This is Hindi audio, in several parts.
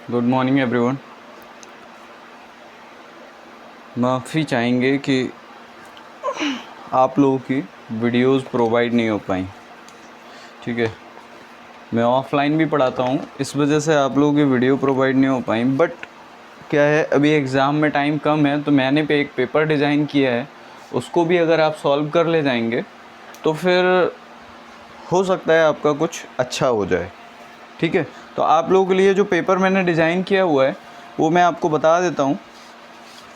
Good morning everyone. माफ़ी चाहेंगे कि आप लोगों की वीडियोस प्रोवाइड नहीं हो पाई। ठीक है, मैं ऑफलाइन भी पढ़ाता हूँ, इस वजह से आप लोगों की वीडियो प्रोवाइड नहीं हो पाई। बट क्या है, अभी एग्ज़ाम में टाइम कम है, तो मैंने एक पेपर डिज़ाइन किया है, उसको भी अगर आप सॉल्व कर ले जाएंगे तो फिर हो सकता है आपका कुछ अच्छा हो जाए। ठीक है, तो आप लोगों के लिए जो पेपर मैंने डिज़ाइन किया हुआ है वो मैं आपको बता देता हूँ।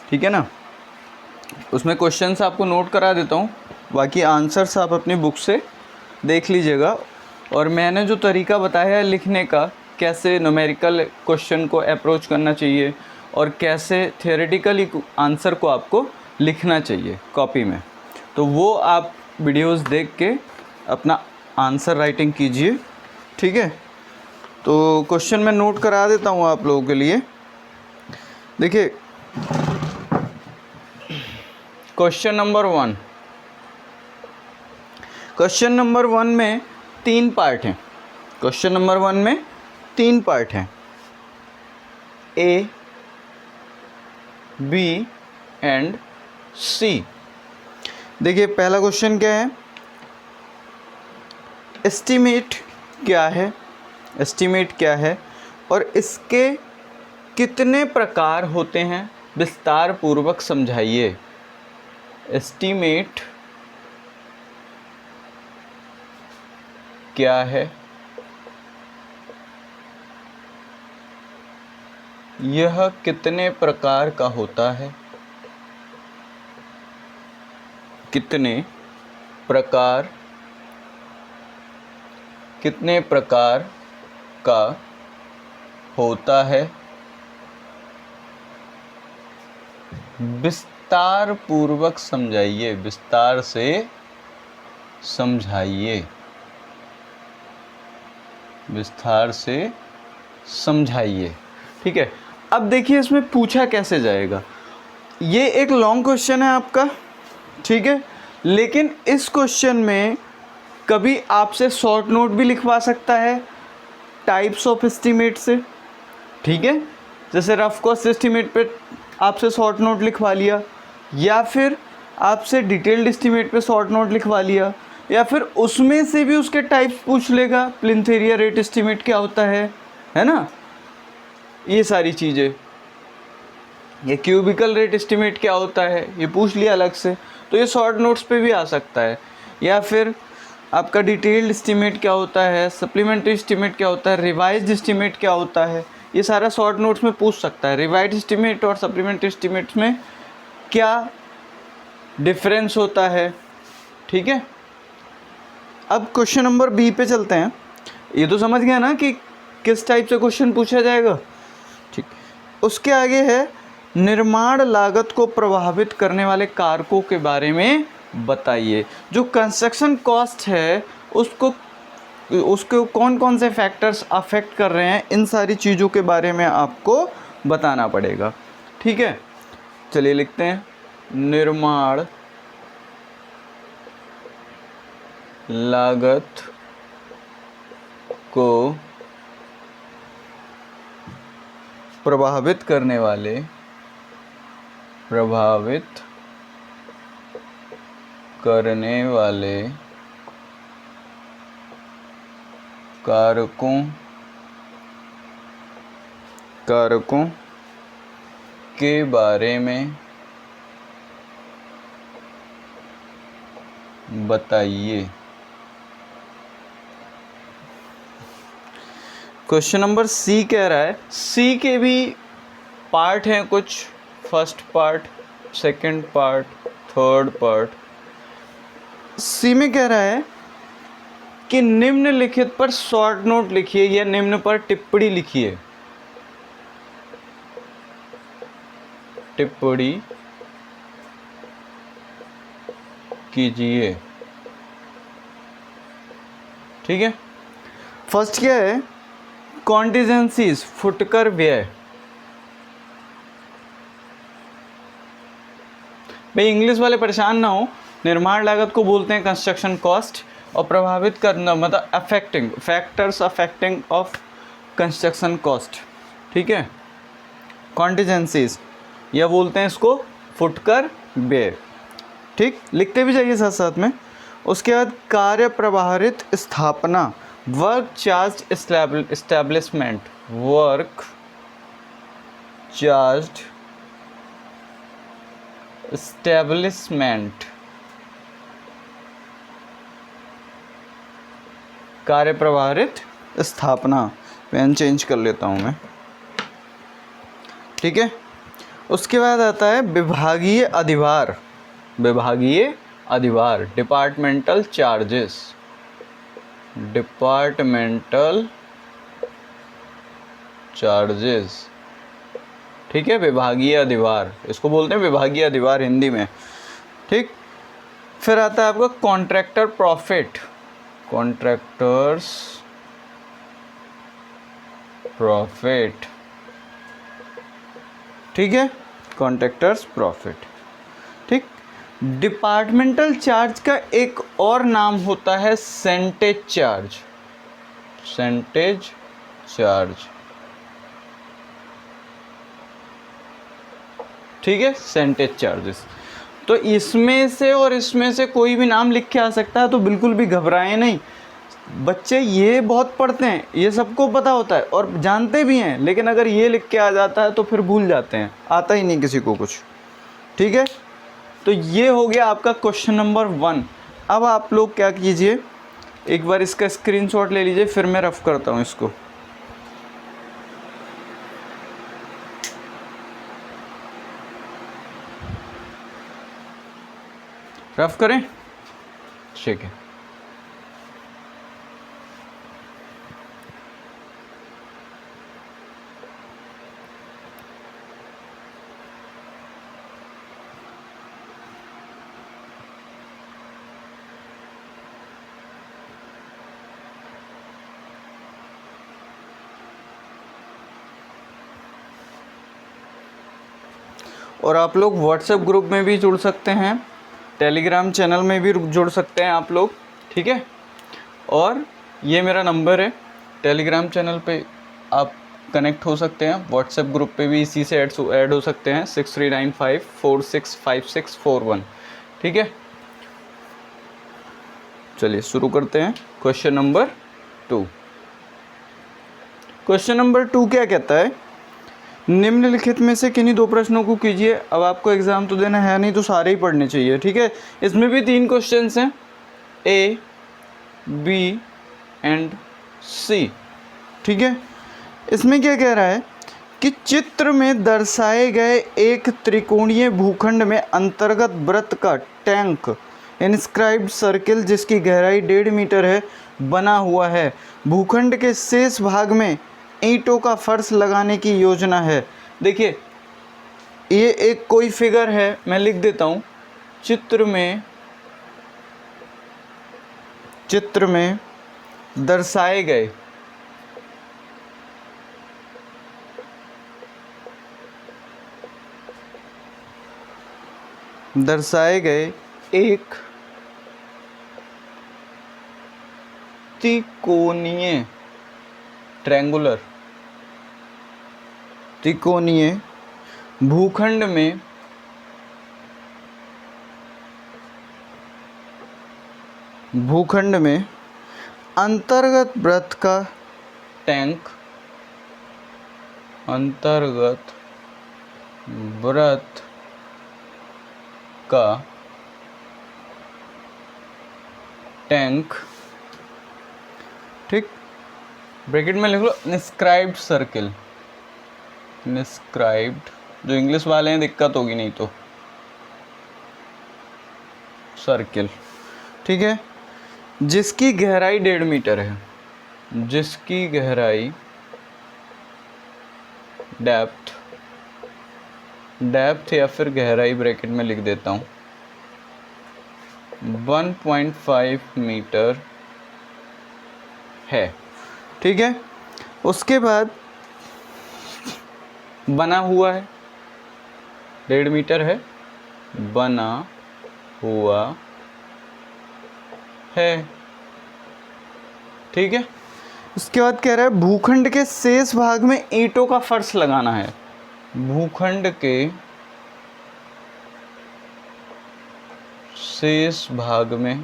ठीक है ना, उसमें क्वेश्चंस आपको नोट करा देता हूँ, बाकी आंसर्स आप अपनी बुक से देख लीजिएगा। और मैंने जो तरीका बताया है लिखने का, कैसे न्यूमेरिकल क्वेश्चन को अप्रोच करना चाहिए और कैसे थियोरेटिकली आंसर को आपको लिखना चाहिए कॉपी में, तो वो आप वीडियोस देख के अपना आंसर राइटिंग कीजिए। ठीक है, तो क्वेश्चन मैं नोट करा देता हूँ आप लोगों के लिए। देखिए, क्वेश्चन नंबर 1। क्वेश्चन नंबर 1 में 3 पार्ट हैं। क्वेश्चन नंबर 1 में 3 पार्ट हैं, ए, बी एंड सी। देखिए, पहला क्वेश्चन क्या है, एस्टीमेट क्या है, एस्टीमेट क्या है और इसके कितने प्रकार होते हैं, विस्तार पूर्वक समझाइए। एस्टीमेट क्या है, यह कितने प्रकार का होता है, कितने प्रकार का होता है, विस्तार पूर्वक समझाइए, विस्तार से समझाइए, विस्तार से समझाइए। ठीक है, अब देखिए इसमें पूछा कैसे जाएगा। ये एक लॉन्ग क्वेश्चन है आपका, ठीक है, लेकिन इस क्वेश्चन में कभी आपसे शॉर्ट नोट भी लिखवा सकता है टाइप्स ऑफ एस्टीमेट से। ठीक है, जैसे रफ कॉस्ट एस्टीमेट पे आपसे शॉर्ट नोट लिखवा लिया, या फिर आपसे डिटेल्ड एस्टीमेट पे शॉर्ट नोट लिखवा लिया, या फिर उसमें से भी उसके टाइप्स पूछ लेगा, प्लिंथ एरिया रेट एस्टीमेट क्या होता है ना, ये सारी चीज़ें। ये क्यूबिकल रेट एस्टीमेट क्या होता है ये पूछ लिया अलग से, तो ये शॉर्ट नोट्स पे भी आ सकता है। या फिर आपका डिटेल्ड एस्टीमेट क्या होता है, सप्लीमेंट्री एस्टीमेट क्या होता है, रिवाइज्ड एस्टीमेट क्या होता है, ये सारा शॉर्ट नोट्स में पूछ सकता है। रिवाइज्ड एस्टीमेट और सप्लीमेंट्री एस्टीमेट में क्या डिफरेंस होता है। ठीक है, अब क्वेश्चन नंबर बी पे चलते हैं। ये तो समझ गया ना कि किस टाइप से क्वेश्चन पूछा जाएगा। ठीक, उसके आगे है, निर्माण लागत को प्रभावित करने वाले कारकों के बारे में बताइए। जो कंस्ट्रक्शन कॉस्ट है उसको कौन कौन से फैक्टर्स अफेक्ट कर रहे हैं, इन सारी चीज़ों के बारे में आपको बताना पड़ेगा। ठीक है, चलिए लिखते हैं, निर्माण लागत को प्रभावित करने वाले कारकों के बारे में बताइए। क्वेश्चन नंबर सी कह रहा है, सी के भी पार्ट हैं कुछ, first part, second part, third part. C में कह रहा है कि निम्नलिखित पर शॉर्ट नोट लिखिए या निम्न पर टिप्पणी लिखिए। टिप्पणी कीजिए। ठीक है, फर्स्ट क्या है, कॉन्टिजेंसीज, फुटकर व्यय। भाई इंग्लिश वाले परेशान ना हो, निर्माण लागत को बोलते हैं कंस्ट्रक्शन कॉस्ट, और प्रभावित करना मतलब affecting, factors affecting of construction cost. ठीक है, कॉन्टिजेंसीज या बोलते हैं इसको फुटकर बेर। ठीक, लिखते भी जाइए साथ साथ में। उसके बाद कार्य प्रभारित स्थापना, work charge establishment, work charge establishment, कार्य प्रभारित स्थापना। पेन चेंज कर लेता हूँ मैं। ठीक है, उसके बाद आता है विभागीय अधिभार, विभागीय अधिभार, डिपार्टमेंटल चार्जेस, डिपार्टमेंटल चार्जेस। ठीक है, विभागीय अधिभार, इसको बोलते हैं विभागीय अधिभार हिंदी में। ठीक, फिर आता है आपका कॉन्ट्रैक्टर प्रॉफिट, कॉन्ट्रैक्टर्स प्रॉफिट। ठीक है, कॉन्ट्रैक्टर्स प्रॉफिट। ठीक, डिपार्टमेंटल चार्ज का एक और नाम होता है सेंटेज चार्ज, सेंटेज चार्ज। ठीक है, सेंटेज चार्जेस। तो इसमें से और इसमें से कोई भी नाम लिख के आ सकता है, तो बिल्कुल भी घबराएं नहीं। बच्चे ये बहुत पढ़ते हैं, ये सबको पता होता है और जानते भी हैं, लेकिन अगर ये लिख के आ जाता है तो फिर भूल जाते हैं, आता ही नहीं किसी को कुछ। ठीक है, तो ये हो गया आपका क्वेश्चन नंबर 1। अब आप लोग क्या कीजिए, एक बार इसका स्क्रीनशॉट ले लीजिए, फिर मैं रफ करता हूँ इसको। रफ करें, ठीक है। और आप लोग व्हाट्सएप ग्रुप में भी जुड़ सकते हैं, टेलीग्राम चैनल में भी जुड़ सकते हैं आप लोग। ठीक है, और ये मेरा नंबर है, टेलीग्राम चैनल पे आप कनेक्ट हो सकते हैं, व्हाट्सएप ग्रुप पे भी इसी से ऐड हो सकते हैं, 6395465641। ठीक है, चलिए शुरू करते हैं। Question number 2। क्वेश्चन नंबर 2 क्या कहता है, निम्नलिखित में से किन्हीं 2 प्रश्नों को कीजिए। अब आपको एग्जाम तो देना है नहीं, तो सारे ही पढ़ने चाहिए। ठीक है, इसमें भी 3 क्वेश्चंस हैं, A, B एंड C। ठीक है, इसमें क्या कह रहा है कि चित्र में दर्शाए गए एक त्रिकोणीय भूखंड में अंतर्गत वृत्त का टैंक, इंस्क्राइब्ड सर्किल जिसकी गहराई 1.5 मीटर है, बना हुआ है। भूखंड के शेष भाग में ईंटों का फर्श लगाने की योजना है। देखिए, ये एक कोई फिगर है, मैं लिख देता हूँ। चित्र में दर्शाए गए एक त्रिकोणीय भूखंड में अंतर्गत वृत्त का टैंक, अंतर्गत वृत्त का टैंक। ठीक, ब्रैकेट में लिख लो इंस्क्राइब्ड सर्किल, इंस्क्राइब्ड, जो इंग्लिश वाले हैं दिक्कत होगी नहीं तो, सर्किल। ठीक है, जिसकी गहराई 1.5 मीटर है, जिसकी गहराई डेप्थ या फिर गहराई ब्रैकेट में लिख देता हूँ 1.5 मीटर है। ठीक है, उसके बाद बना हुआ है, 1.5 मीटर है, बना हुआ है। ठीक है, उसके बाद कह रहा है भूखंड के शेष भाग में ईंटों का फर्श लगाना है। भूखंड के शेष भाग में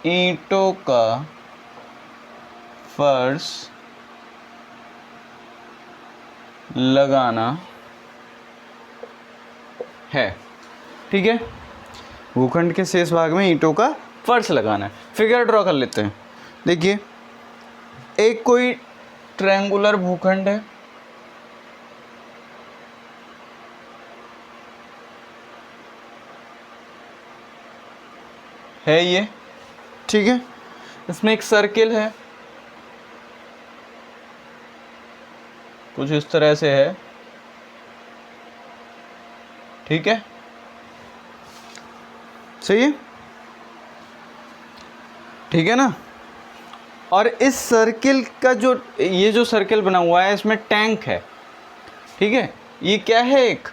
ईंटों का फर्श लगाना है। ठीक है, भूखंड के शेष भाग में ईंटों का फर्श लगाना है। फिगर ड्रॉ कर लेते हैं। देखिए, एक कोई ट्रायंगुलर भूखंड है ये, ठीक है। इसमें एक सर्किल है, कुछ इस तरह से है, ठीक है, सही है, ठीक है ना। और इस सर्किल का जो ये जो सर्किल बना हुआ है इसमें टैंक है, ठीक है। ये क्या है, एक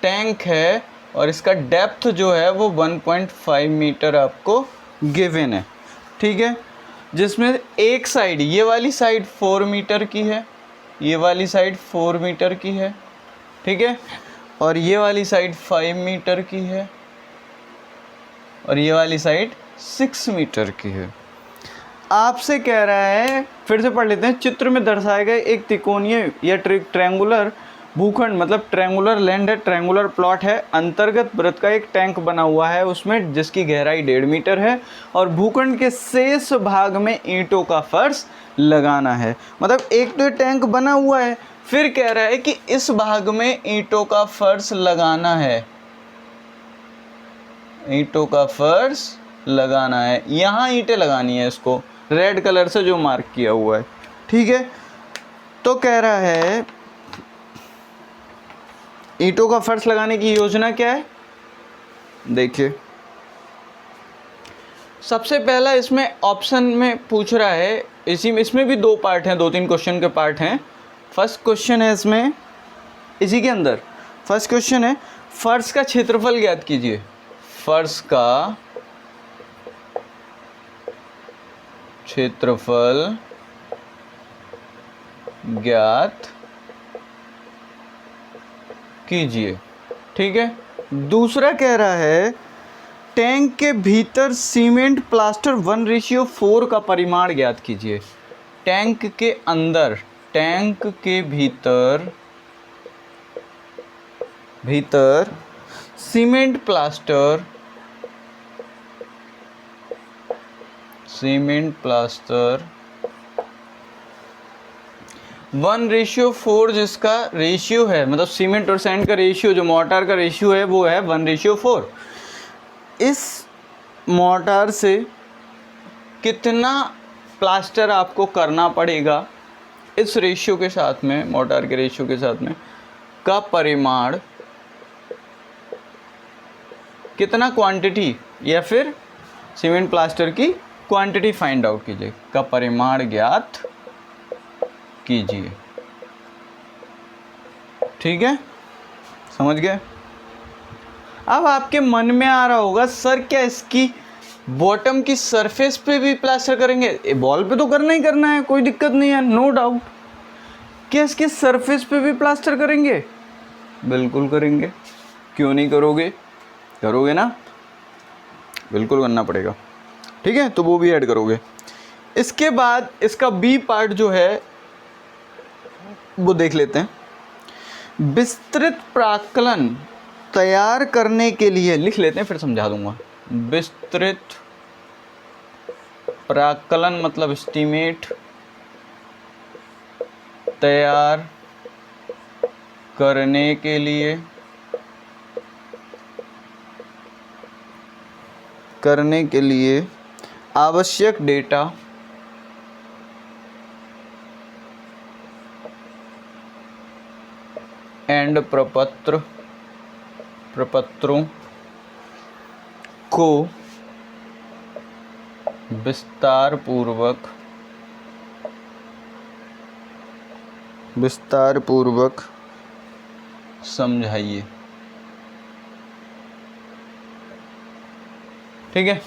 टैंक है और इसका डेप्थ जो है वो 1.5 मीटर आपको गिवन है, ठीक है। जिसमें एक साइड, ये वाली साइड 4 मीटर की है, ये वाली साइड 4 मीटर की है, ठीक है। और ये वाली साइड 5 मीटर की है और ये वाली साइड 6 मीटर की है। आपसे कह रहा है, फिर से पढ़ लेते हैं। चित्र में दर्शाए गए एक त्रिकोणीय या ट्रायंगुलर भूखंड, मतलब ट्रायंगुलर लैंड है, ट्रायंगुलर प्लॉट है, अंतर्गत वृत्त का एक टैंक बना हुआ है उसमें, जिसकी गहराई 1.5 मीटर है और भूखंड के शेष भाग में ईंटों का फर्श लगाना है। मतलब एक तो टैंक बना हुआ है, फिर कह रहा है कि इस भाग में ईंटों का फर्श लगाना है, ईंटों का फर्श लगाना है। यहाँ ईंटें लगानी है, इसको रेड कलर से जो मार्क किया हुआ है, ठीक है। तो कह रहा है ईंटों का फर्श लगाने की योजना क्या है। देखिए, सबसे पहला इसमें ऑप्शन में पूछ रहा है, इसमें भी 2 पार्ट हैं, 2-3 क्वेश्चन के पार्ट हैं। फर्स्ट क्वेश्चन है इसमें, इसी के अंदर फर्स्ट क्वेश्चन है, फर्श का क्षेत्रफल ज्ञात कीजिए। फर्श का क्षेत्रफल ज्ञात कीजिए, ठीक है। दूसरा कह रहा है टैंक के भीतर सीमेंट प्लास्टर 1:4 का परिमाण ज्ञात कीजिए। टैंक के अंदर, टैंक के भीतर सीमेंट प्लास्टर 1:4 जिसका रेशियो है, मतलब सीमेंट और सैंड का रेशियो, जो मोर्टार का रेशियो है वो है 1:4। इस मोर्टार से कितना प्लास्टर आपको करना पड़ेगा इस रेशियो के साथ में, मोर्टार के रेशियो के साथ में, का परिमाण, कितना क्वांटिटी, या फिर सीमेंट प्लास्टर की क्वांटिटी फाइंड आउट कीजिए, का परिमाण ज्ञात कीजिए, ठीक है, समझ गए। अब आपके मन में आ रहा होगा, सर क्या इसकी बॉटम की सरफेस पे भी प्लास्टर करेंगे? बॉल पे तो करना ही करना है, कोई दिक्कत नहीं है, नो डाउट। क्या इसके सरफेस पे भी प्लास्टर करेंगे? बिल्कुल करेंगे, क्यों नहीं करोगे, करोगे ना, बिल्कुल करना पड़ेगा, ठीक है। तो वो भी ऐड करोगे। इसके बाद इसका बी पार्ट जो है वो देख लेते हैं। विस्तृत प्राक्कलन तैयार करने के लिए, लिख लेते हैं फिर समझा दूंगा। विस्तृत प्राक्कलन मतलब एस्टीमेट, तैयार करने के लिए आवश्यक डेटा एंड प्रपत्रों को विस्तार पूर्वक समझाइए। ठीक है,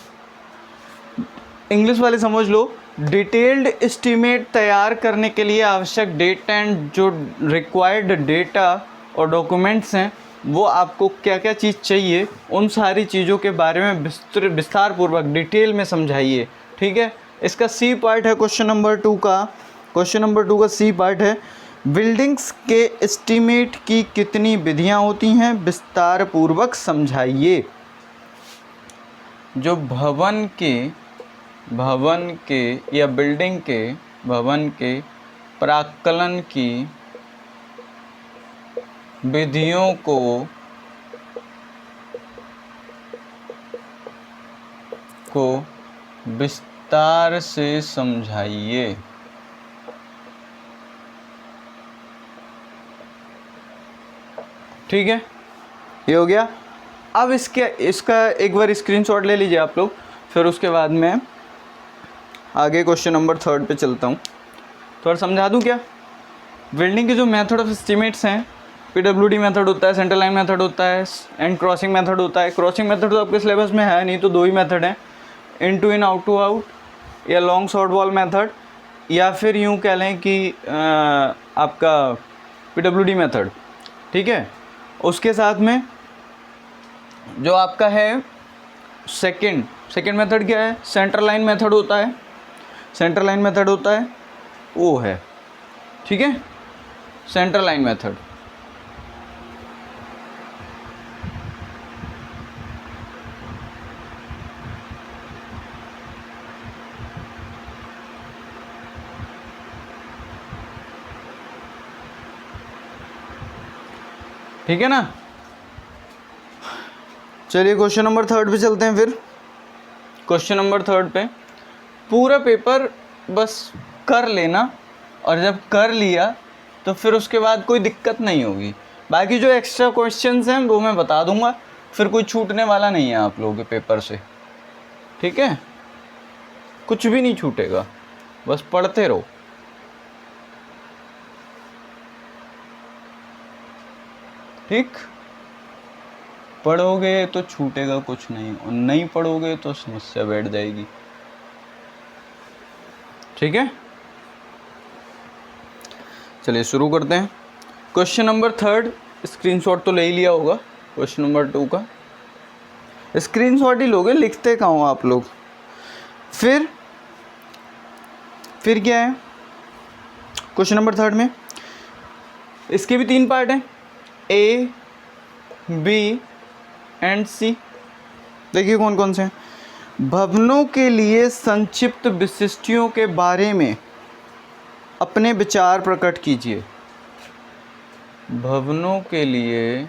इंग्लिश वाले समझ लो। डिटेल्ड एस्टीमेट तैयार करने के लिए आवश्यक डेटा एंड जो रिक्वायर्ड डेटा और डॉक्यूमेंट्स हैं वो आपको क्या क्या चीज़ चाहिए, उन सारी चीज़ों के बारे में विस्तार पूर्वक डिटेल में समझाइए। ठीक है, इसका सी पार्ट है क्वेश्चन नंबर 2 का। क्वेश्चन नंबर 2 का सी पार्ट है, बिल्डिंग्स के एस्टीमेट की कितनी विधियां होती हैं, विस्तार पूर्वक समझाइए। जो भवन के या बिल्डिंग के भवन के प्राक्कलन की विधियों को विस्तार से समझाइए। ठीक है, ये हो गया। अब इसका एक बार स्क्रीनशॉट ले लीजिए आप लोग, फिर उसके बाद में आगे क्वेश्चन नंबर 3 पे चलता हूँ। थोड़ा समझा दूँ क्या? बिल्डिंग के जो मेथड ऑफ एस्टीमेट्स हैं, PWD मेथड होता है, सेंटर लाइन मेथड होता है एंड क्रॉसिंग मेथड होता है। क्रॉसिंग मेथड तो आपके सिलेबस में है नहीं, तो 2 ही मेथड हैं, in to in, out to out या लॉन्ग शॉर्ट वॉल मेथड, या फिर यूँ कह लें कि आपका PWD मेथड। ठीक है, उसके साथ में जो आपका है सेकंड मेथड क्या है? सेंटर लाइन मेथड होता है। सेंटर लाइन मेथड होता है वो है, ठीक है, सेंटर लाइन मेथड। ठीक है ना? चलिए क्वेश्चन नंबर 3 पे चलते हैं। फिर क्वेश्चन नंबर 3 पे पूरा पेपर बस कर लेना, और जब कर लिया तो फिर उसके बाद कोई दिक्कत नहीं होगी। बाकी जो एक्स्ट्रा क्वेश्चंस हैं वो मैं बता दूंगा, फिर कोई छूटने वाला नहीं है आप लोगों के पेपर से। ठीक है, कुछ भी नहीं छूटेगा, बस पढ़ते रहो। ठीक, पढ़ोगे तो छूटेगा कुछ नहीं, और नहीं पढ़ोगे तो समस्या बैठ जाएगी। ठीक है, चलिए शुरू करते हैं। क्वेश्चन नंबर 3, स्क्रीनशॉट तो ले ही लिया होगा। क्वेश्चन नंबर 2 का स्क्रीनशॉट ही लोगे, लिखते कहाँ हो आप लोग? फिर क्या है क्वेश्चन नंबर 3 में? इसके भी 3 पार्ट हैं, A, B एंड C। देखिए कौन कौन से हैं। भवनों के लिए संक्षिप्त विशिष्टियों के बारे में अपने विचार प्रकट कीजिए। भवनों के लिए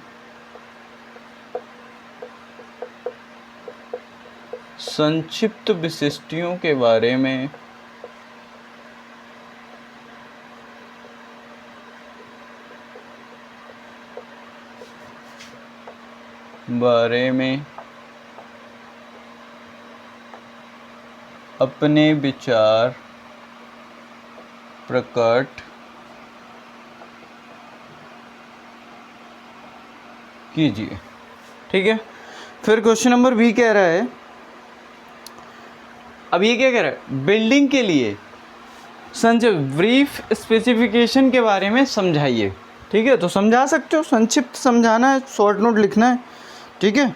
संक्षिप्त विशिष्टियों के बारे में अपने विचार प्रकट कीजिए। ठीक है, फिर क्वेश्चन नंबर बी कह रहा है, अब ये क्या कह रहा है? बिल्डिंग के लिए ब्रीफ स्पेसिफिकेशन के बारे में समझाइए। ठीक है, तो समझा सकते हो, संक्षिप्त समझाना है, शॉर्ट नोट लिखना है। ठीक है,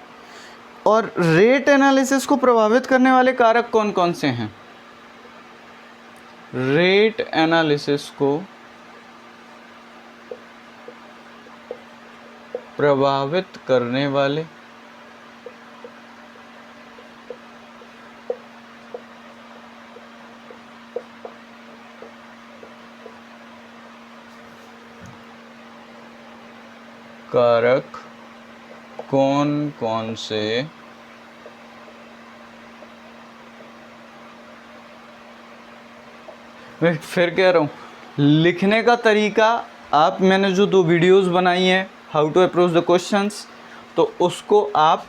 और रेट एनालिसिस को प्रभावित करने वाले कारक कौन कौन से हैं? रेट एनालिसिस को प्रभावित करने वाले कारक कौन कौन से मैं फिर कह रहा हूँ, लिखने का तरीका आप, मैंने जो 2 वीडियोस बनाई हैं how to approach the questions, तो उसको आप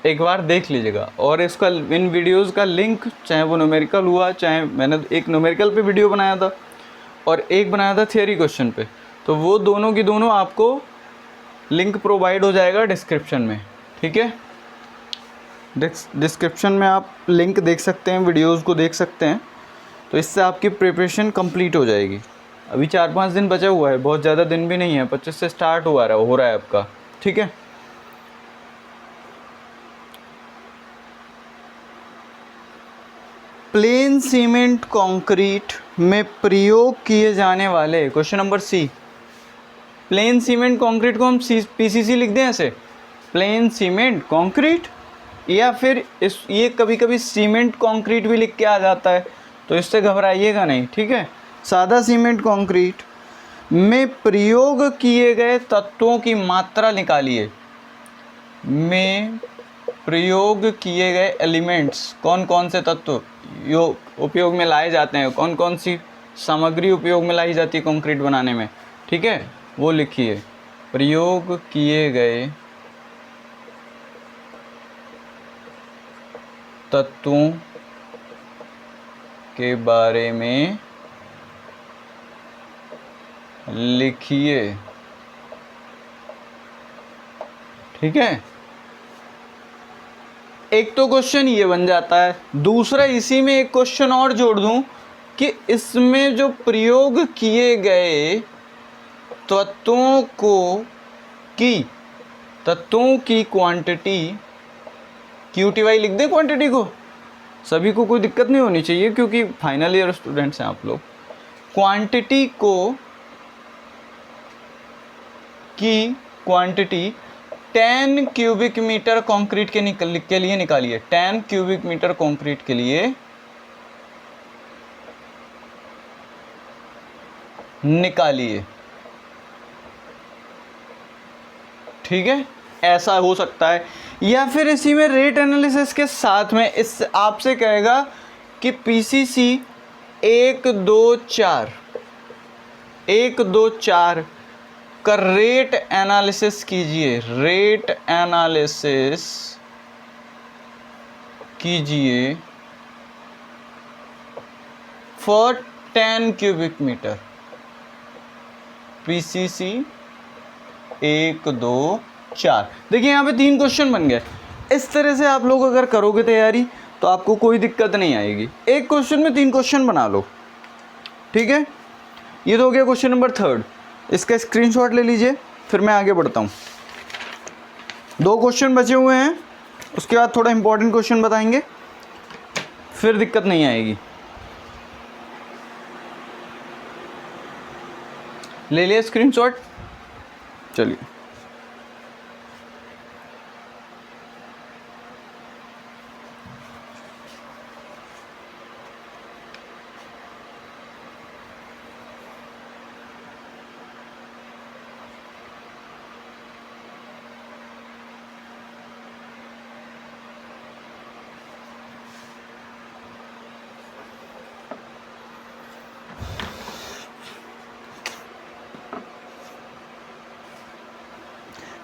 एक बार देख लीजिएगा। और इसका, इन वीडियोस का लिंक, चाहे वो न्यूमेरिकल हुआ, चाहे मैंने एक न्यूमेरिकल पे वीडियो बनाया था और एक बनाया था थियरी क्वेश्चन पे, तो वो दोनों की दोनों आपको लिंक प्रोवाइड हो जाएगा डिस्क्रिप्शन में। ठीक है, डिस्क्रिप्शन में आप लिंक देख सकते हैं, वीडियोस को देख सकते हैं, तो इससे आपकी प्रिपरेशन कंप्लीट हो जाएगी। अभी 4-5 दिन बचा हुआ है, बहुत ज़्यादा दिन भी नहीं है, 25 से स्टार्ट हो रहा है आपका, ठीक है। प्लेन सीमेंट कंक्रीट में प्रयोग किए जाने वाले, question number C, plain cement concrete को हम पीसीसी लिख दें ऐसे, प्लेन सीमेंट कंक्रीट, या फिर ये कभी कभी सीमेंट कंक्रीट भी लिख के आ जाता है, तो इससे घबराइएगा नहीं, ठीक है। सादा सीमेंट कंक्रीट में प्रयोग किए गए तत्वों की मात्रा निकालिए, में प्रयोग किए गए एलिमेंट्स, कौन कौन से तत्व उपयोग में लाए जाते हैं, कौन कौन सी सामग्री उपयोग में लाई जाती है कंक्रीट बनाने में, ठीक है, वो लिखिए। प्रयोग किए गए तत्वों के बारे में लिखिए, ठीक है। एक तो क्वेश्चन ये बन जाता है, दूसरा इसी में एक क्वेश्चन और जोड़ दूं कि इसमें जो प्रयोग किए गए तत्वों की क्वांटिटी, QTY लिख दें क्वांटिटी को, सभी को कोई दिक्कत नहीं होनी चाहिए क्योंकि फाइनल ईयर स्टूडेंट्स हैं आप लोग। Quantity quantity 10 cubic metre concrete के लिए निकालिए, 10 क्यूबिक मीटर कंक्रीट के लिए निकालिए, ठीक है। ऐसा हो सकता है, या फिर इसी में रेट एनालिसिस के साथ में इस आपसे कहेगा कि पीसीसी 1 2 4 का रेट एनालिसिस कीजिए, रेट एनालिसिस कीजिए फॉर 10 क्यूबिक मीटर, पीसीसी 1 2 4। देखिए यहाँ पे 3 क्वेश्चन बन गए। इस तरह से आप लोग अगर करोगे तैयारी तो आपको कोई दिक्कत नहीं आएगी, एक क्वेश्चन में 3 क्वेश्चन बना लो, ठीक है। ये तो हो गया क्वेश्चन नंबर 3, इसका स्क्रीनशॉट ले लीजिए, फिर मैं आगे बढ़ता हूँ। 2 क्वेश्चन बचे हुए हैं, उसके बाद थोड़ा इंपॉर्टेंट क्वेश्चन बताएंगे, फिर दिक्कत नहीं आएगी। ले लिया स्क्रीनशॉट, चलिए।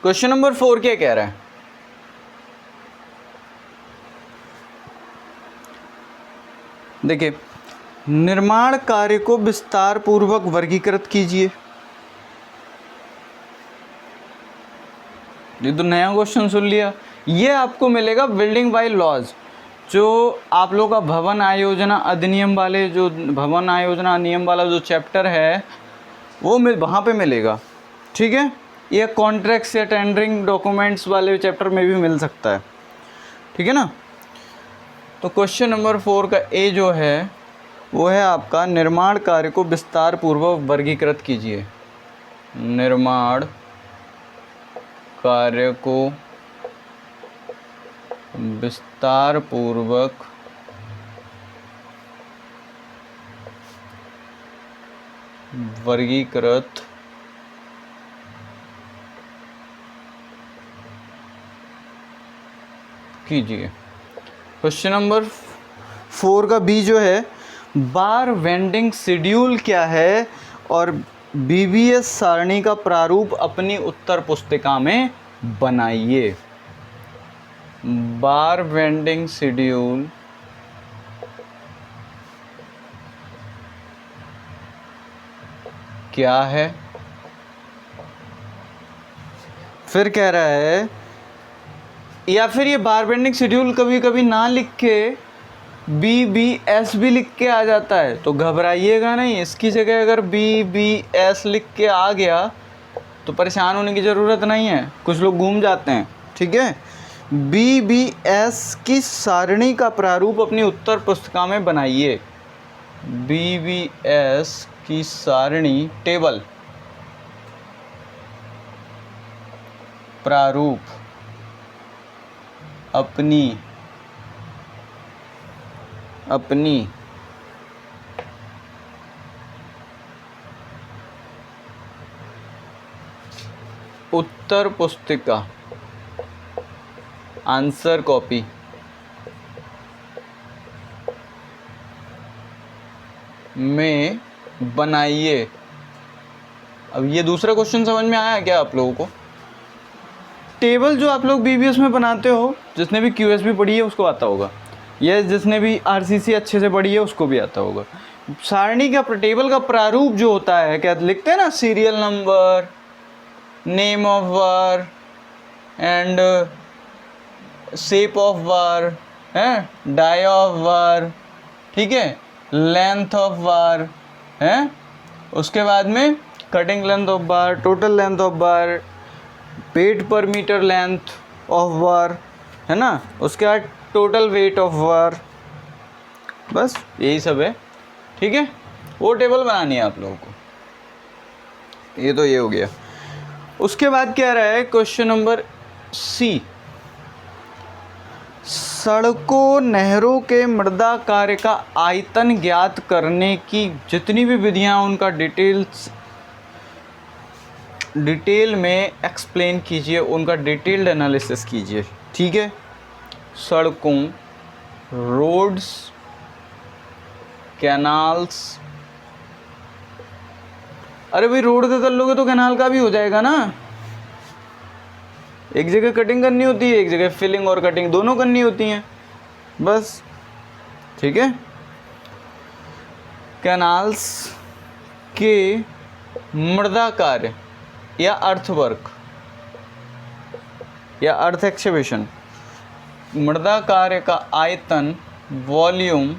क्वेश्चन नंबर 4 क्या कह रहा है, देखिए, निर्माण कार्य को विस्तार पूर्वक वर्गीकृत कीजिए। ये तो नया क्वेश्चन सुन लिया। ये आपको मिलेगा बिल्डिंग बाय लॉज, जो आप लोग का भवन आयोजना अधिनियम वाले, जो भवन आयोजना अधिनियम वाला जो चैप्टर है वो वहाँ पे मिलेगा, ठीक है। ये कॉन्ट्रैक्ट्स या टेंडरिंग डॉक्यूमेंट्स वाले चैप्टर में भी मिल सकता है, ठीक है ना। तो क्वेश्चन नंबर 4 का ए जो है वो है आपका, निर्माण कार्य को विस्तार पूर्वक वर्गीकृत कीजिए। निर्माण कार्य को विस्तार पूर्वक वर्गीकृत कीजिए। क्वेश्चन नंबर 4 का बी जो है, बार वेंडिंग शेड्यूल क्या है और बीबीएस सारणी का प्रारूप अपनी उत्तर पुस्तिका में बनाइए। बार वेंडिंग शेड्यूल क्या है, फिर कह रहा है या फिर ये बार बेंडिंग शेड्यूल कभी कभी ना लिख के BBS भी लिख के आ जाता है, तो घबराइएगा नहीं। इसकी जगह अगर BBS लिख के आ गया तो परेशान होने की ज़रूरत नहीं है, कुछ लोग घूम जाते हैं, ठीक है। BBS की सारणी का प्रारूप अपनी उत्तर पुस्तिका में बनाइए। BBS की सारणी टेबल प्रारूप अपनी उत्तर पुस्तिका आंसर कॉपी में बनाइए। अब ये दूसरा क्वेश्चन समझ में आया क्या आप लोगों को? टेबल जो आप लोग BBS में बनाते हो, जिसने भी QSB पढ़ी है उसको आता होगा, या जिसने भी RCC अच्छे से पढ़ी है उसको भी आता होगा। सारणी का टेबल का प्रारूप जो होता है, क्या लिखते हैं ना, serial number, name of war and shape of bar, है डाई ऑफ वार, ठीक है, लेंथ ऑफ वार, है उसके बाद में cutting length of bar, total length of bar, weight per metre length of bar, है ना, उसके बाद टोटल वेट ऑफ वार, बस यही सब है, ठीक है। वो टेबल बनानी है आप लोगों को। ये तो ये हो गया। उसके बाद क्या रहा है, क्वेश्चन नंबर C, सड़कों नहरों के मृदा कार्य का आयतन ज्ञात करने की जितनी भी विधियां, उनका डिटेल में एक्सप्लेन कीजिए, उनका डिटेल्ड एनालिसिस कीजिए, ठीक है। सड़कों, रोड्स, कैनाल्स, अरे भाई रोड का कर लोगे तो कैनाल का भी हो जाएगा ना। एक जगह कटिंग करनी होती है, एक जगह फिलिंग और कटिंग दोनों करनी होती हैं, बस, ठीक है। कैनाल्स के मृदा कार्य या अर्थवर्क या अर्थ एक्सकेवेशन, मृदा कार्य का आयतन, वॉल्यूम,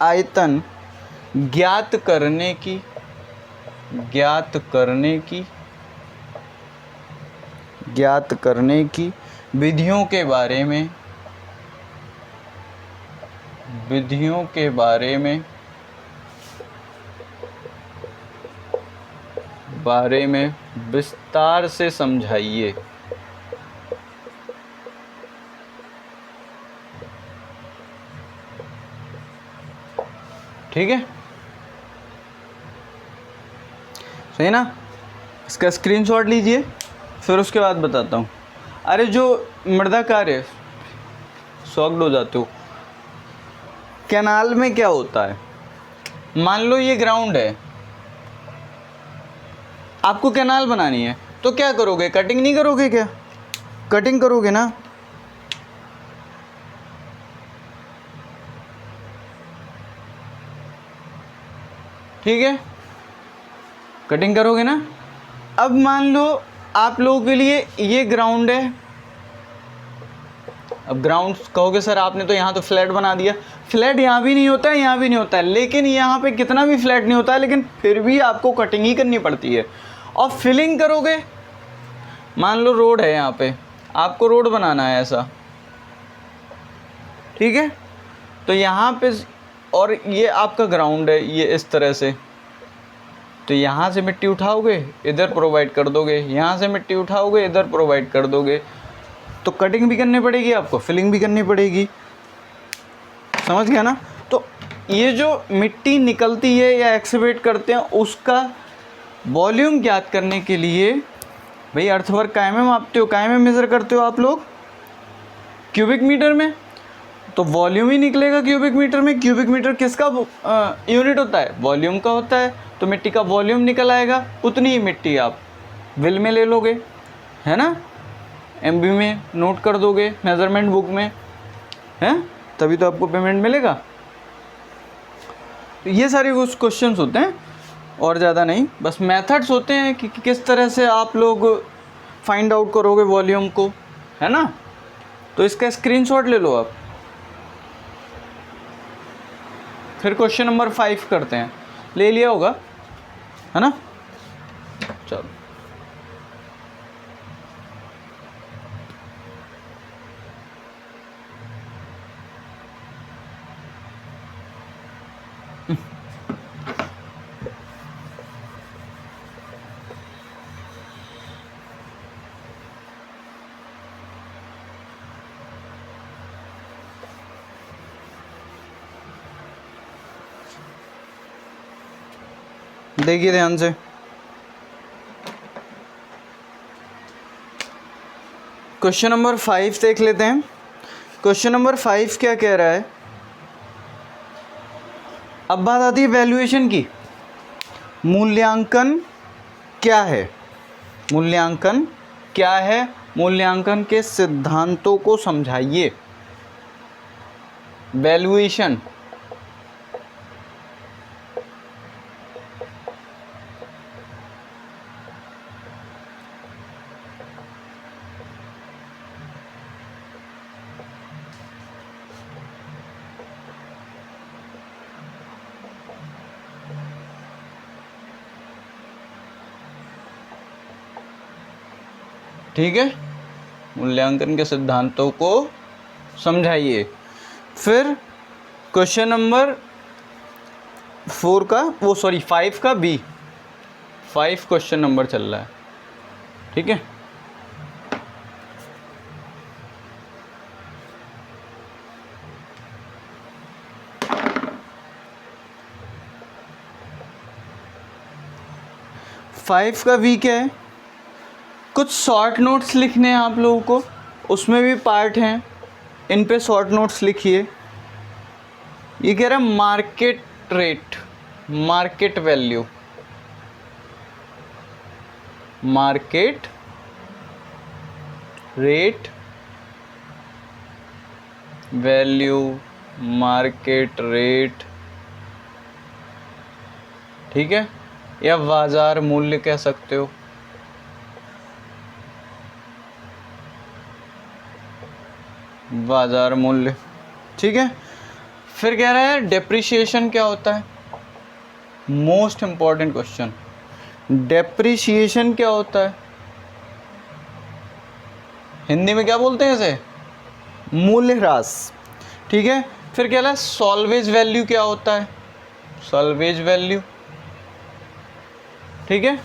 आयतन ज्ञात करने की विधियों के बारे में विस्तार से समझाइए, ठीक है, सही ना। इसका स्क्रीनशॉट लीजिए, फिर उसके बाद बताता हूँ। अरे जो मृदा कार्य, शॉक्ड हो जाते हो, कैनाल में क्या होता है, मान लो ये ग्राउंड है, आपको कैनाल बनानी है, तो क्या करोगे, कटिंग नहीं करोगे क्या, कटिंग करोगे ना, ठीक है, कटिंग करोगे ना। अब मान लो आप लोगों के लिए ये ग्राउंड है, अब ग्राउंड कहोगे सर आपने तो यहाँ तो फ्लैट बना दिया, फ्लैट यहाँ भी नहीं होता है, यहाँ भी नहीं होता है, लेकिन यहाँ पे कितना भी फ्लैट नहीं होता है, लेकिन फिर भी आपको कटिंग ही करनी पड़ती है। और फिलिंग करोगे, मान लो रोड है यहाँ पे, आपको रोड बनाना है ऐसा, ठीक है, तो यहाँ पे, और ये आपका ग्राउंड है, ये इस तरह से, तो यहाँ से मिट्टी उठाओगे इधर प्रोवाइड कर दोगे, यहाँ से मिट्टी उठाओगे इधर प्रोवाइड कर दोगे, तो कटिंग भी करनी पड़ेगी आपको, फिलिंग भी करनी पड़ेगी, समझ गया ना। तो ये जो मिट्टी निकलती है या एक्सकेवेट करते हैं, उसका वॉल्यूम ज्ञात करने के लिए, भाई अर्थवर्क काय में मापते हो, काय में मेज़र करते हो आप लोग, क्यूबिक मीटर में, तो वॉल्यूम ही निकलेगा क्यूबिक मीटर में। क्यूबिक मीटर किसका यूनिट होता है, वॉल्यूम का होता है, तो मिट्टी का वॉल्यूम निकल आएगा, उतनी ही मिट्टी आप विल में ले लोगे, है ना, MB में नोट कर दोगे, मेज़रमेंट बुक में, है, तभी तो आपको पेमेंट मिलेगा। तो ये सारे कुछ क्वेश्चंस होते हैं और ज़्यादा नहीं, बस मेथड्स होते हैं कि किस तरह से आप लोग फाइंड आउट करोगे वॉल्यूम को, है ना। तो इसका स्क्रीनशॉट ले लो आप। फिर क्वेश्चन नंबर 5 करते हैं, ले लिया होगा है ना। चलो देखिए ध्यान से, क्वेश्चन नंबर 5 देख लेते हैं। क्वेश्चन नंबर 5 क्या कह रहा है। अब बात आती है वैल्यूएशन की। मूल्यांकन क्या है, मूल्यांकन क्या है, मूल्यांकन के सिद्धांतों को समझाइए। वैल्यूएशन, ठीक है, मूल्यांकन के सिद्धांतों को समझाइए। फिर क्वेश्चन नंबर 4 का 5 का बी, 5 क्वेश्चन नंबर चल रहा है, ठीक है। फाइव का वी क्या है, कुछ शॉर्ट नोट्स लिखने हैं आप लोगों को, उसमें भी पार्ट हैं, इन पे शॉर्ट नोट्स लिखिए। ये कह रहा है market rate, market value, market rate value, market rate, ठीक है, या बाजार मूल्य कह सकते हो। बाजार मूल्य, ठीक है। फिर कह रहा है डेप्रिसिएशन क्या होता है, मोस्ट इंपॉर्टेंट क्वेश्चन। डेप्रिसिएशन क्या होता है, हिंदी में क्या बोलते हैं इसे, मूल्यह्रास, ठीक है। फिर कह रहा है सॉल्वेज वैल्यू क्या होता है, सॉल्वेज वैल्यू, ठीक है।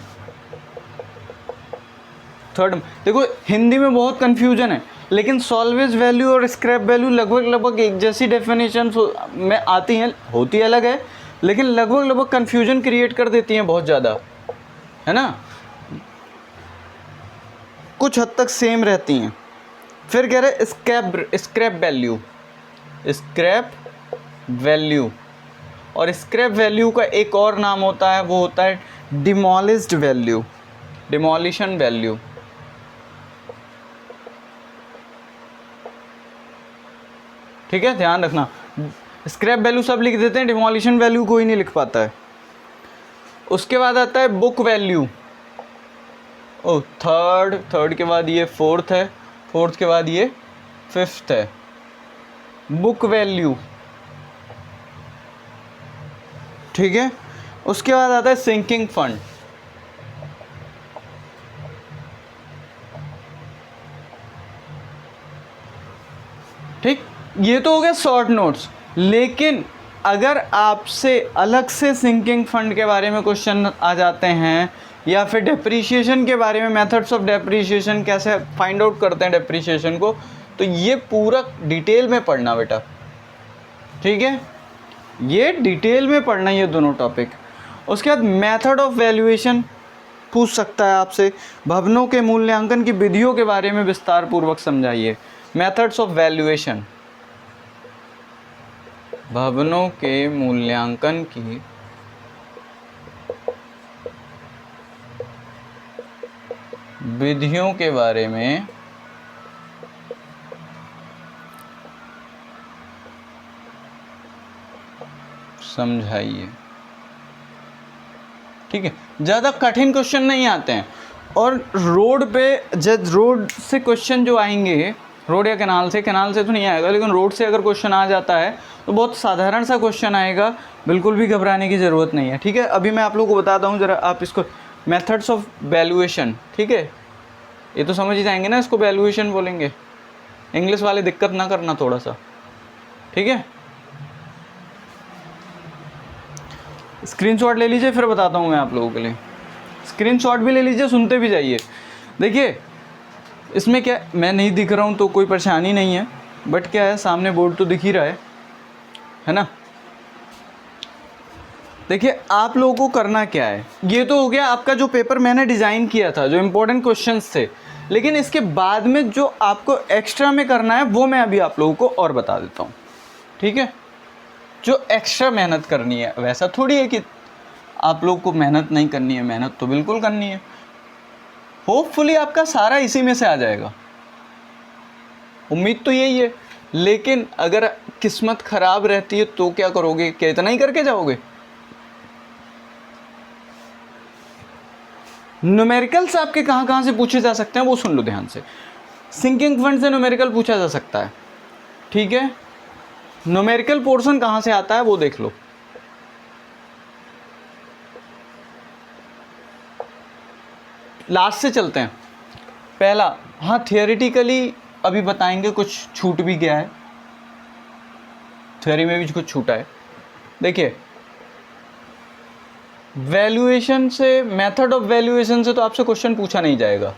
थर्ड, देखो हिंदी में बहुत कंफ्यूजन है, लेकिन सॉल्वेज वैल्यू और स्क्रैप वैल्यू लगभग एक जैसी डेफिनेशन में आती हैं, होती अलग है, लेकिन लगभग कंफ्यूजन क्रिएट कर देती हैं बहुत ज़्यादा, है ना, कुछ हद तक सेम रहती हैं। फिर कह रहे स्क्रैप वैल्यू, स्क्रैप वैल्यू, और स्क्रैप वैल्यू का एक और नाम होता है, वो होता है डिमोलिश्ड वैल्यू, डिमोलिशन वैल्यू, ठीक है, ध्यान रखना। स्क्रैप वैल्यू सब लिख देते हैं, डिमोलिशन वैल्यू कोई नहीं लिख पाता है। उसके बाद आता है बुक वैल्यू, ओ थर्ड के बाद ये फोर्थ है, फोर्थ के बाद ये फिफ्थ है, बुक वैल्यू, ठीक है। उसके बाद आता है सिंकिंग फंड, ठीक। ये तो हो गया शॉर्ट नोट्स, लेकिन अगर आपसे अलग से सिंकिंग फंड के बारे में क्वेश्चन आ जाते हैं, या फिर डेप्रीशिएशन के बारे में, मेथड्स ऑफ डेप्रीशिएशन, कैसे फाइंड आउट करते हैं डेप्रीशिएशन को, तो ये पूरा डिटेल में पढ़ना बेटा, ठीक है, ये डिटेल में पढ़ना ये दोनों टॉपिक। उसके बाद मेथड ऑफ वैल्यूएशन पूछ सकता है आपसे, भवनों के मूल्यांकन की विधियों के बारे में विस्तार पूर्वक समझाइए। मेथड्स ऑफ वैल्यूएशन, भवनों के मूल्यांकन की विधियों के बारे में समझाइए, ठीक है। ज़्यादा कठिन क्वेश्चन नहीं आते हैं, और रोड पे जब रोड से क्वेश्चन जो आएंगे, रोड या कैनाल से तो नहीं आएगा, लेकिन रोड से अगर क्वेश्चन आ जाता है तो बहुत साधारण सा क्वेश्चन आएगा, बिल्कुल भी घबराने की ज़रूरत नहीं है। ठीक है, अभी मैं आप लोगों को बताता हूँ, ज़रा आप इसको मेथड्स ऑफ वैल्यूएशन, ठीक है, ये तो समझ ही जाएंगे ना, इसको वैल्यूएशन बोलेंगे। इंग्लिश वाले दिक्कत ना करना थोड़ा सा, ठीक है। स्क्रीनशॉट ले लीजिए, फिर बताता हूँ मैं आप लोगों के लिए। स्क्रीनशॉट भी ले लीजिए, सुनते भी जाइए। देखिए इसमें क्या, मैं नहीं दिख रहा हूँ तो कोई परेशानी नहीं है, बट क्या है, सामने बोर्ड तो दिख ही रहा है ना। देखिए आप लोगों को करना क्या है, ये तो हो गया आपका जो पेपर मैंने डिज़ाइन किया था, जो इम्पोर्टेंट क्वेश्चंस थे, लेकिन इसके बाद में जो आपको एक्स्ट्रा में करना है वो मैं अभी आप लोगों को और बता देता हूँ, ठीक है। जो एक्स्ट्रा मेहनत करनी है, वैसा थोड़ी है कि आप लोग को मेहनत नहीं करनी है, मेहनत तो बिल्कुल करनी है। होपफुली आपका सारा इसी में से आ जाएगा, उम्मीद तो यही है। लेकिन अगर किस्मत ख़राब रहती है तो क्या करोगे, क्या इतना ही करके जाओगे? न्यूमेरिकल्स आपके कहाँ कहाँ से पूछे जा सकते हैं वो सुन लो ध्यान से। सिंकिंग फंड से न्यूमेरिकल पूछा जा सकता है, ठीक है। न्यूमेरिकल पोर्शन कहाँ से आता है वो देख लो। लास्ट से चलते हैं। पहला, हाँ थियोरेटिकली अभी बताएंगे, कुछ छूट भी गया है, थ्योरी में भी कुछ छूटा है। देखिए वैल्यूएशन से, मेथड ऑफ वैल्यूएशन से तो आपसे क्वेश्चन पूछा नहीं जाएगा,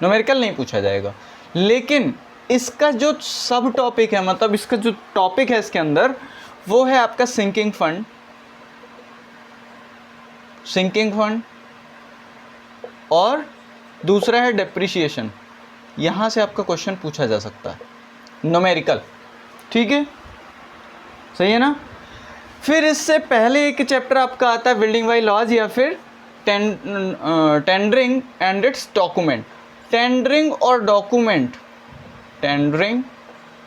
न्यूमेरिकल नहीं पूछा जाएगा, लेकिन इसका जो सब टॉपिक है, मतलब इसका जो टॉपिक है इसके अंदर, वो है आपका सिंकिंग फंड। और दूसरा है डेप्रिसिएशन। यहाँ से आपका क्वेश्चन पूछा जा सकता है न्यूमेरिकल, ठीक है, सही है ना। फिर इससे पहले एक चैप्टर आपका आता है बिल्डिंग बाय लॉज, या फिर tendering and it's document. Tendering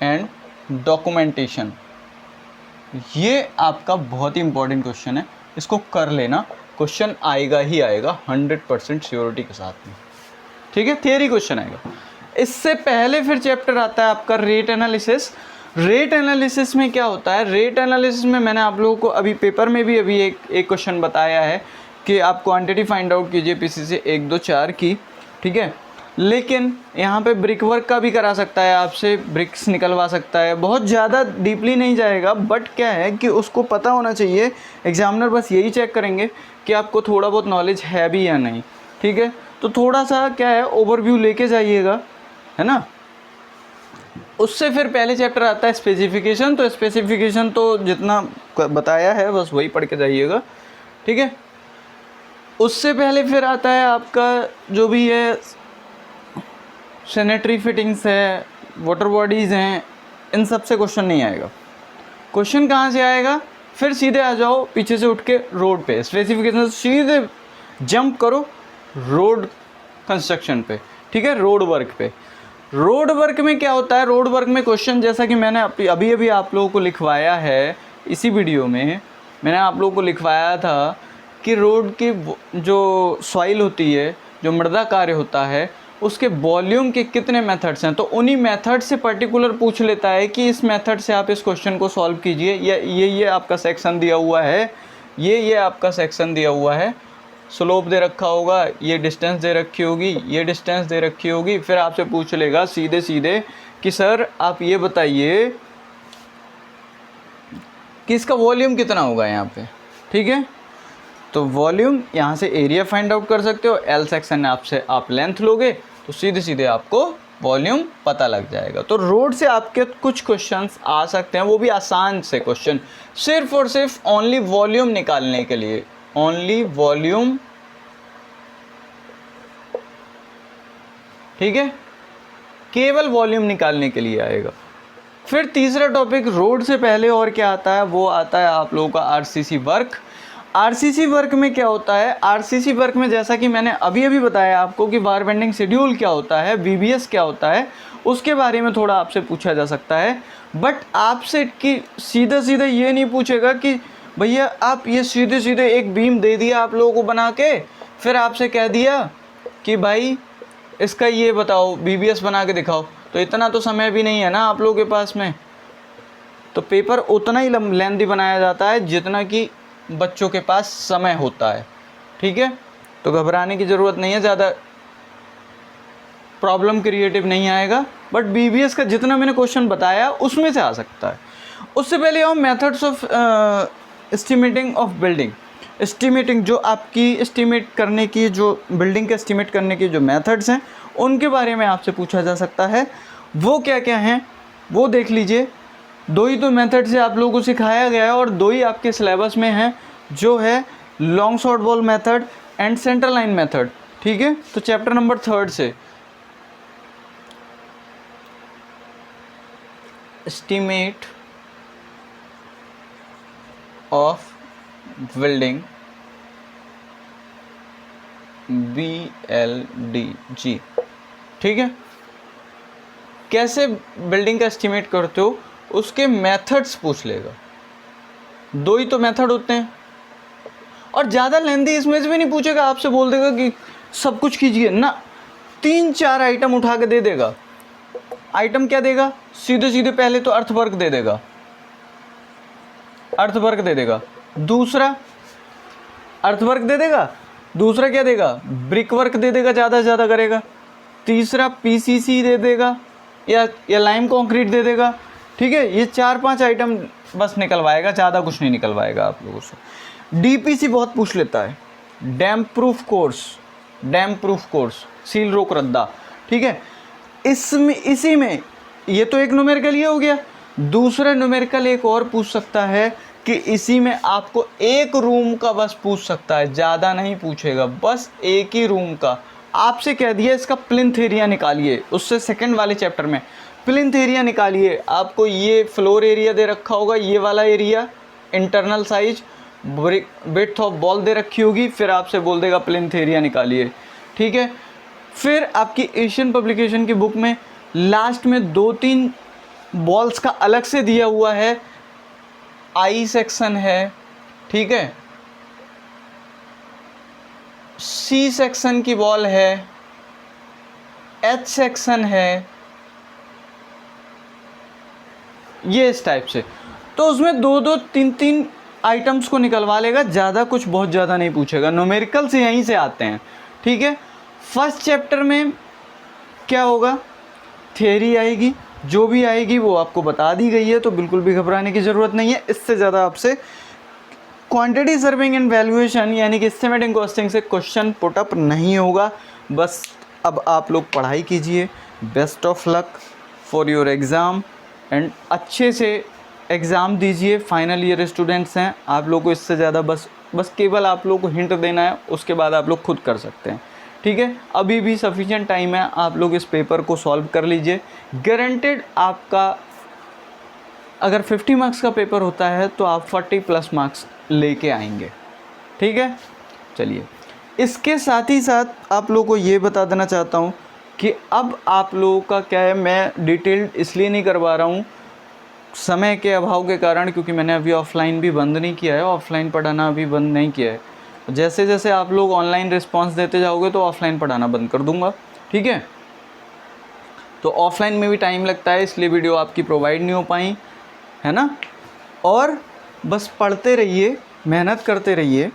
and documentation, ये आपका बहुत ही इंपॉर्टेंट क्वेश्चन है, इसको कर लेना, क्वेश्चन आएगा ही आएगा 100% श्योरिटी के साथ में, ठीक है, थियरी क्वेश्चन आएगा। इससे पहले फिर चैप्टर आता है आपका रेट एनालिसिस। रेट एनालिसिस में क्या होता है, रेट एनालिसिस में मैंने आप लोगों को अभी पेपर में भी अभी एक क्वेश्चन बताया है कि आप क्वांटिटी फाइंड आउट कीजिए पीसीसी 1, 2, 4 की, ठीक है। लेकिन यहाँ पे ब्रिक वर्क का भी करा सकता है, आपसे ब्रिक्स निकलवा सकता है, बहुत ज़्यादा डीपली नहीं जाएगा, बट क्या है कि उसको पता होना चाहिए। एग्जामिनर बस यही चेक करेंगे कि आपको थोड़ा बहुत नॉलेज है भी या नहीं, ठीक है। तो थोड़ा सा क्या है, ओवरव्यू लेके जाइएगा, है ना। उससे फिर पहले चैप्टर आता है स्पेसिफिकेशन। तो स्पेसिफिकेशन तो जितना बताया है बस वही पढ़ के जाइएगा, ठीक है। उससे पहले फिर आता है आपका जो भी है सैनिटरी फिटिंग्स है, वाटर बॉडीज़ हैं, इन सब से क्वेश्चन नहीं आएगा। क्वेश्चन कहाँ से आएगा, फिर सीधे आ जाओ पीछे से उठ के रोड पे, स्पेसिफिकेशन सीधे जंप करो रोड कंस्ट्रक्शन पे, ठीक है, रोड वर्क पे। रोड वर्क में क्या होता है, रोड वर्क में क्वेश्चन जैसा कि मैंने अभी आप लोगों को लिखवाया है, इसी वीडियो में मैंने आप लोगों को लिखवाया था कि रोड की जो सॉइल होती है, जो मृदा कार्य होता है, उसके वॉल्यूम के कितने मेथड्स हैं। तो उन्हीं मेथड से पर्टिकुलर पूछ लेता है कि इस मेथड से आप इस क्वेश्चन को सॉल्व कीजिए, या ये आपका सेक्शन दिया हुआ है, ये आपका सेक्शन दिया हुआ है, स्लोप दे रखा होगा, ये डिस्टेंस दे रखी होगी, ये डिस्टेंस दे रखी होगी। फिर आपसे पूछ लेगा सीधे कि सर आप ये बताइए कि इसका वॉल्यूम कितना होगा यहाँ पे, ठीक है। तो वॉल्यूम यहाँ से एरिया फाइंड आउट कर सकते हो, एल सेक्शन आपसे आप लेंथ लोगे तो सीधे आपको वॉल्यूम पता लग जाएगा। तो रोड से आपके कुछ क्वेश्चंस आ सकते हैं, वो भी आसान से क्वेश्चन, सिर्फ और सिर्फ ओनली वॉल्यूम निकालने के लिए, ओनली वॉल्यूम, ठीक है, केवल वॉल्यूम निकालने के लिए आएगा। फिर तीसरा टॉपिक रोड से पहले और क्या आता है, वो आता है आप लोगों का आरसीसी वर्क। आरसीसी वर्क में क्या होता है, आरसीसी वर्क में जैसा कि मैंने अभी बताया आपको कि बार बेंडिंग शेड्यूल क्या होता है, बीबीएस क्या होता है, उसके बारे में थोड़ा आपसे पूछा जा सकता है। बट आपसे कि सीधा ये नहीं पूछेगा कि भैया आप ये सीधे एक बीम दे दिया आप लोगों को बना के, फिर आपसे कह दिया कि भाई इसका ये बताओ, BBS बना के दिखाओ, तो इतना तो समय भी नहीं है ना आप लोगों के पास में। तो पेपर उतना ही लेंथी बनाया जाता है जितना कि बच्चों के पास समय होता है, ठीक है। तो घबराने की ज़रूरत नहीं है, ज़्यादा प्रॉब्लम क्रिएटिव नहीं आएगा, बट BBS का जितना मैंने क्वेश्चन बताया उसमें से आ सकता है। उससे पहले आओ methods of estimating of building. Estimating, जो आपकी एस्टिमेट करने की, जो बिल्डिंग के एस्टिमेट करने की जो मेथड्स हैं उनके बारे में आपसे पूछा जा सकता है। वो क्या क्या हैं वो देख लीजिए। 2 ही तो मेथड से आप लोगों को सिखाया गया है और 2 ही आपके सिलेबस में हैं, जो है long short ball method and centre line method, ठीक है। तो चैप्टर नंबर 3 से एस्टिमेट ऑफ बिल्डिंग BLDG, ठीक है। कैसे बिल्डिंग का एस्टिमेट करते हो उसके मेथड्स पूछ लेगा। 2 ही तो मेथड होते हैं और ज़्यादा लेंथी इसमें से भी नहीं पूछेगा, आपसे बोल देगा कि सब कुछ कीजिए ना, 3-4 आइटम उठा के दे देगा। आइटम क्या देगा, सीधे सीधे पहले तो अर्थवर्क दे देगा, अर्थवर्क दे देगा, दूसरा अर्थवर्क दे देगा, दूसरा क्या देगा, ब्रिक वर्क दे देगा, ज़्यादा से ज़्यादा करेगा, तीसरा PCC दे देगा या लाइम कंक्रीट दे देगा, ठीक है। ये 4-5 आइटम बस निकलवाएगा, ज़्यादा कुछ नहीं निकलवाएगा आप लोगों से। DPC बहुत पूछ लेता है, dam proof course, dam proof course, seal रोक रद्दा, ठीक है। इसमें इसी में ये तो एक न्यूमेरिकल ये हो गया। दूसरा न्यूमेरिकल एक और पूछ सकता है कि इसी में आपको एक रूम का बस पूछ सकता है, ज़्यादा नहीं पूछेगा, बस एक ही रूम का। आपसे कह दिया इसका प्लिंथ एरिया निकालिए, उससे सेकंड वाले चैप्टर में प्लिंथ एरिया निकालिए। आपको ये फ्लोर एरिया दे रखा होगा, ये वाला area, internal size, width of ball दे रखी होगी, फिर आपसे बोल देगा प्लिंथ एरिया निकालिए, ठीक है। फिर आपकी एशियन पब्लिकेशन की बुक में लास्ट में 2-3 बॉल्स का अलग से दिया हुआ है, I सेक्शन है, ठीक है, C सेक्शन की बॉल है, H सेक्शन है, ये इस टाइप से। तो उसमें 2-2, 3-3 आइटम्स को निकलवा लेगा, ज़्यादा कुछ बहुत ज़्यादा नहीं पूछेगा। न्यूमेरिकल से यहीं से आते हैं, ठीक है। फर्स्ट चैप्टर में क्या होगा, थियरी आएगी, जो भी आएगी वो आपको बता दी गई है, तो बिल्कुल भी घबराने की ज़रूरत नहीं है। इससे ज़्यादा आपसे क्वांटिटी सर्विंग एंड वैल्यूएशन यानी कि एस्टिमेटिंग कॉस्टिंग से क्वेश्चन पुट अप नहीं होगा। बस अब आप लोग पढ़ाई कीजिए। Best of luck for your exam and अच्छे से एग्ज़ाम दीजिए। फाइनल ईयर स्टूडेंट्स हैं आप लोग को, इससे ज़्यादा बस केवल आप लोग को हिंट देना है, उसके बाद आप लोग खुद कर सकते हैं, ठीक है। अभी भी सफिशिएंट टाइम है, आप लोग इस पेपर को सॉल्व कर लीजिए। गारंटेड आपका अगर 50 मार्क्स का पेपर होता है तो आप 40+ मार्क्स लेके आएंगे, ठीक है। चलिए, इसके साथ ही साथ आप लोगों को ये बता देना चाहता हूँ कि अब आप लोगों का क्या है, मैं डिटेल्ड इसलिए नहीं करवा रहा हूँ समय के अभाव के कारण, क्योंकि मैंने अभी ऑफलाइन भी बंद नहीं किया है, ऑफलाइन पढ़ाना अभी बंद नहीं किया है। जैसे जैसे आप लोग ऑनलाइन रिस्पांस देते जाओगे तो ऑफलाइन पढ़ाना बंद कर दूंगा, ठीक है। तो ऑफलाइन में भी टाइम लगता है, इसलिए वीडियो आपकी प्रोवाइड नहीं हो पाई, है ना। और बस पढ़ते रहिए, मेहनत करते रहिए।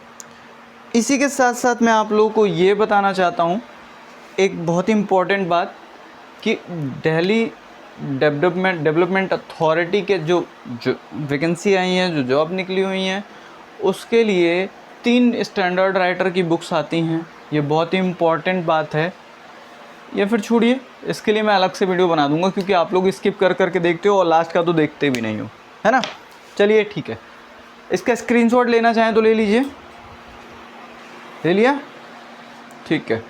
इसी के साथ साथ मैं आप लोगों को ये बताना चाहता हूँ एक बहुत ही इम्पोर्टेंट बात कि दिल्ली डेवलपमेंट अथॉरिटी के जो वैकेंसी आई हैं, जो जॉब निकली हुई हैं, उसके लिए 3 स्टैंडर्ड राइटर की बुक्स आती हैं। ये बहुत ही इम्पॉर्टेंट बात है। या फिर छोड़िए, इसके लिए मैं अलग से वीडियो बना दूंगा, क्योंकि आप लोग स्किप कर करके देखते हो और लास्ट का तो देखते भी नहीं हो, है ना। चलिए ठीक है, इसका स्क्रीनशॉट लेना चाहें तो ले लीजिए। ले लिया, ठीक है।